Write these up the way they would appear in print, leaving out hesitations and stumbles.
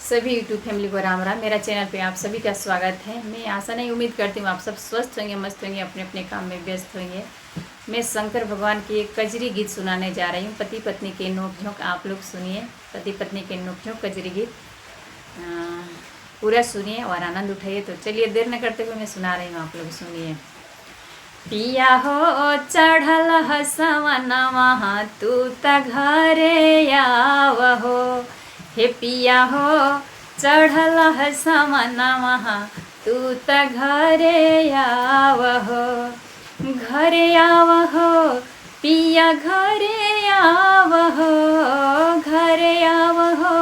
सभी YouTube family को राम राम। मेरा चैनल पे आप सभी का स्वागत है। मैं आशा नहीं उम्मीद करती हूँ आप सब स्वस्थ होंगे, मस्त होंगे, अपने अपने काम में व्यस्त होंगे। मैं शंकर भगवान की एक कजरी गीत सुनाने जा रही हूँ। पति पत्नी के नोक-झोंक आप लोग सुनिए। पति पत्नी के नोक-झोंक कजरी गीत पूरा सुनिए और आनंद उठाइए। तो चलिए देर न करते हुए मैं सुना रही हूँ, आप लोग सुनिए। पिया हो चढ़ल हसवनवा तू त घरे आवहो, हे पिया हो चढ़ल हसवनवा तू त घरे आवहो, घरे आवहो पिया घरे आवहो, घरे आवहो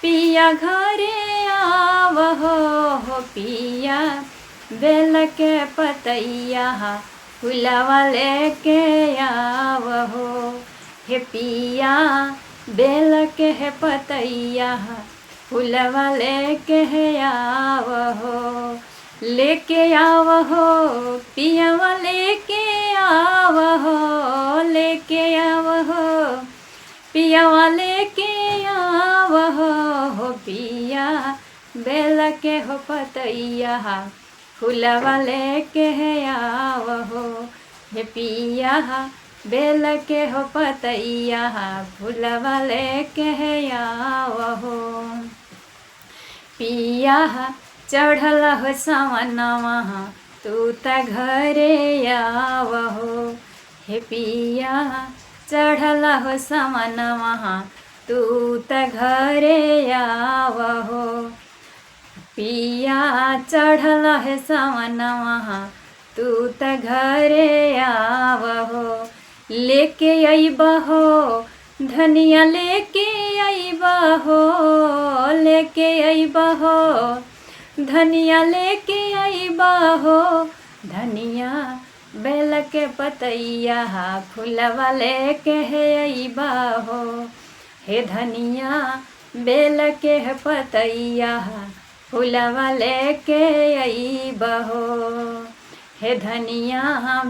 पिया घरे आवहो, हो पिया बेल के पतैया फुलवा लेके आवहो, हे पिया बेल के पतैया फुलवा लेके आवहो, लेके आवहो पियावा लेके आवहो, लेके आवहो पियावा लेके आवहो, हो पिया बेल के हो पतैया फुलवा लेके आवहो, हे पिया बेल के हो पतैया फुलवा लेके आवहो, पिया चढ़ल हो सवनवा तू त घरे आवहो, हे पिया चढ़ल हो सवनवा तू त घरे आवहो, पिया चढ़ल है सवनवा तू त घरे आवहो, लेके अइबहो धनिया लेके अइबहो, लेके अइबहो धनिया लेके अइबहो, धनिया बेल के पतैया फुलवा लेके अइबहो, हे धनिया बेल के पतैया फुलवा लेके अइबहो, हे धनिया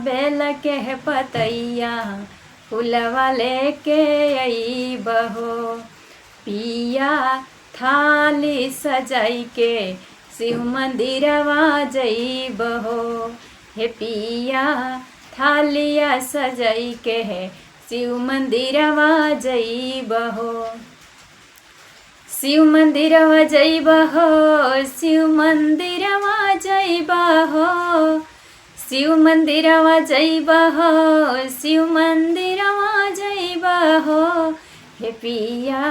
बेल के पतैया फुलवा लेके अइबहो, पिया थाली सजाई के शिव मंदिरवा जइबहो, हे पिया थालिया सजाई के शिव मंदिरवा जइबहो, शिव मंदिरवा जइबहो, शिव मंदिरवा जइबहो, शिव मंदिरवा जइबहो, शिव मंदिरवा जइबहो, हे पिया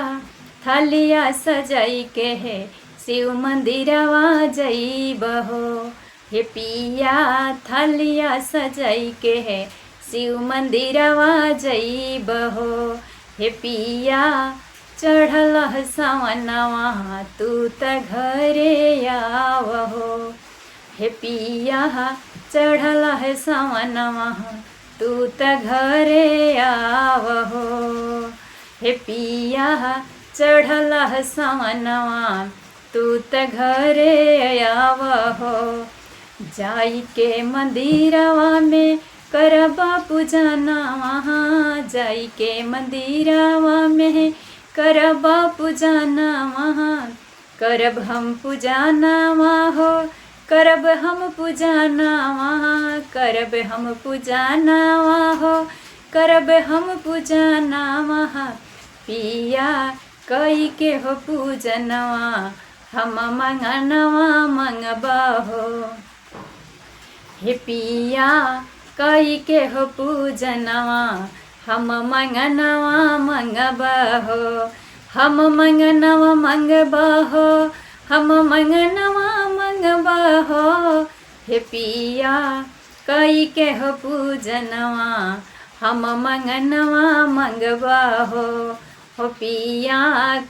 थालिया सजाई के शिव मंदिरवा जइबहो, हे पिया थालिया सजाई के शिव मंदिरवा जइबहो, हे पिया चढ़ल सवनवा तू त घरे आवहो, हे पिया चढ़ल सवनवा तू त घरे आवहो, हे पिया चढ़ल सवनवा तू त घरे आवहो, जाई के मंदिरवा में करबा पूजनवा, जाई के मंदिरवा में करबा पूजनवा, करब हम पूजनवा हो, करब हम पूजनवा, करब हम पूजनवा हो, करब हम पूजनवा, पिया कई के हो पूजनवा हम मंगनवा मंगबहो, हे पिया कई के हो पूजनवा हम मंगनवा मंगबहो, हम मंगनवा मंगबहो, हम मंगनवा मंगबहो, हे पिया कई के हो पूजनवा हम मंगनवा मंगबहो, हो पिया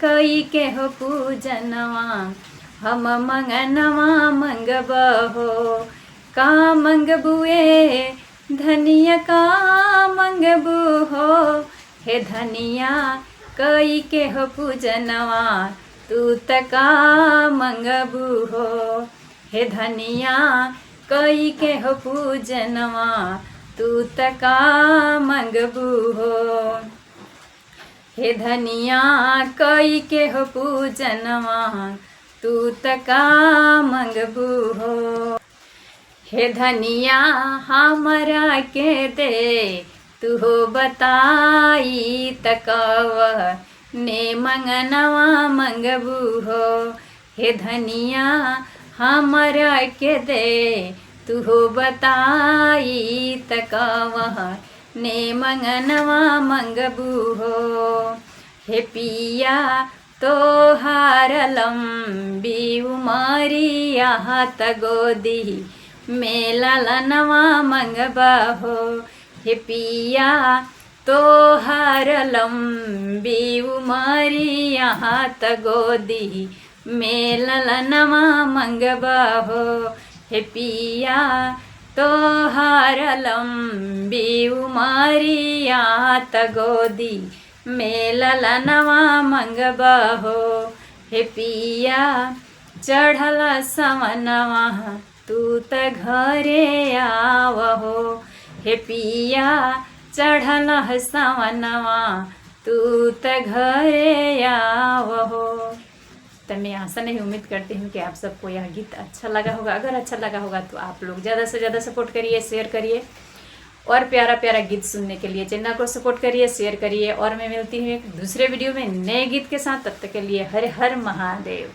कई के हो पूजनवा हम मंगनवा मंगबहो, का मंगबुए धनिया का मंगबू हो, हे धनिया कई के हो पूजनवा तू त का मंगबू हो, हे धनिया कई के हो पूजनवा तू त का मंगबू हो, हे धनिया कई के हो पूजनवा तू तका मंगबू हो। हे धनिया हमरा के दे तू हो बताई तकव ने मंगनवा मंगबू हो। हे धनिया हमरा के दे तू हो बताई तकव ने मंगनवा मंगबू हो। हे पिया तोहार लंबी उमरिया त गोदी में ललनवा मंगबा हो। हे पिया तोहार लंबी उमरिया त गोदी में ललनवा मंगबा हो। हे पिया तोहार लंबी उमरिया त गोदी में ललनवा मंगबा हो। हे पिया चढ़ल सवनवा तू त घरे आवहो। हे पिया चढ़ल सवनवा तू त घरे आवहो। तो मैं आशा नहीं उम्मीद करती हूँ कि आप सबको यह गीत अच्छा लगा होगा। अगर अच्छा लगा होगा तो आप लोग ज़्यादा से ज़्यादा सपोर्ट करिए, शेयर करिए और प्यारा प्यारा गीत सुनने के लिए चैनल को सपोर्ट करिए, शेयर करिए। और मैं मिलती हूँ एक दूसरे वीडियो में नए गीत के साथ। तब तक के लिए हर हर महादेव।